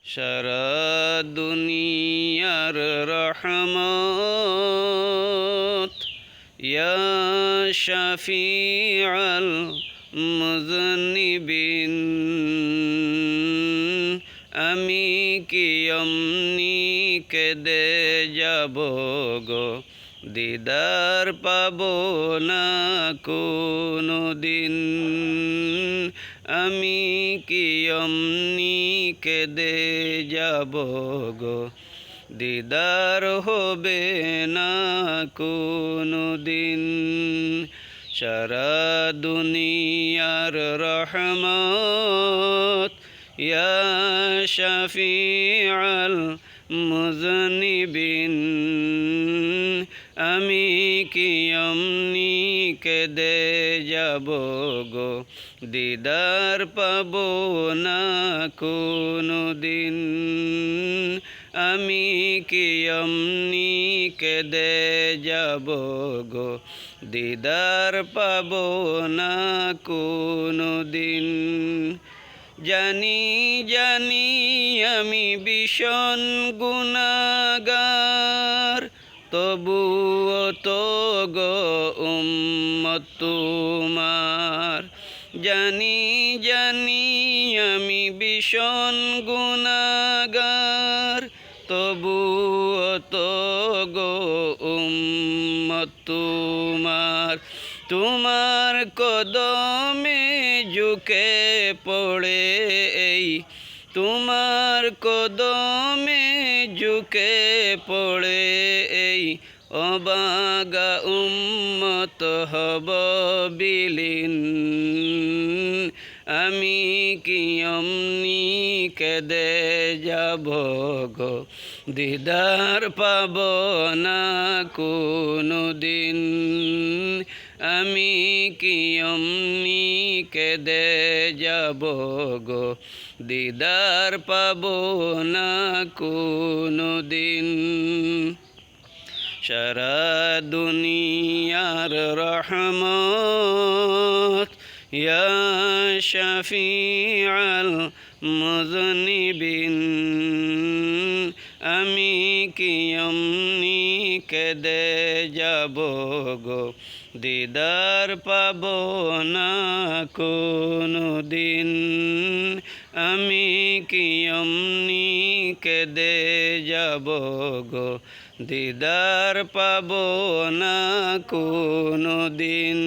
সারা দুনিয়ার রহমত ইয়া শাফিআল মুযনিবিন, আমি কি অমনি কেঁদে যাব গো, দিদার পাবো না কোনো দিন। আমি কি অমনি কেঁদে যাব গো, দিদার হবে না কোনো দিন। সারা দুনিয়ার রহমত ইয়া শাফিআল মুযনিবিন, আমি কি অমনি কেঁদে যাব গো, দিদার পাবো না কোনো দিন। আমি কি অমনি কেঁদে যাব গো, দিদার পাবো না কোনো দিন। জানি জানি আমি ভীষণ গুনাহগার, তবুও তো গো উম্মত তোমার। জানি জানি আমি ভীষণ গুনাহগার, তবুও তো গো উম্মত তোমার। তোমার কদমে ঝুঁকে পড়ে এই, তোমার কদমে ঝুঁকে পড়ে এই অবাগা উম্মত হব বিলীন। আমি কি অমনি কেঁদে যাব গো, দিদার পাব না কোনো দিন। আমি কি অমনি কেঁদে যাব গো, দিদার পাব না কোনো দিন। সারা দুনিয়ার রহমত ইয়া শাফিআল মুযনিবিন, আমি কি অমনি কেঁদে যাব গো, দিদার পাব না কোনো দিন। আমি কি অমনি কেঁদে যাব গো, দিদার পাব না কোনো দিন।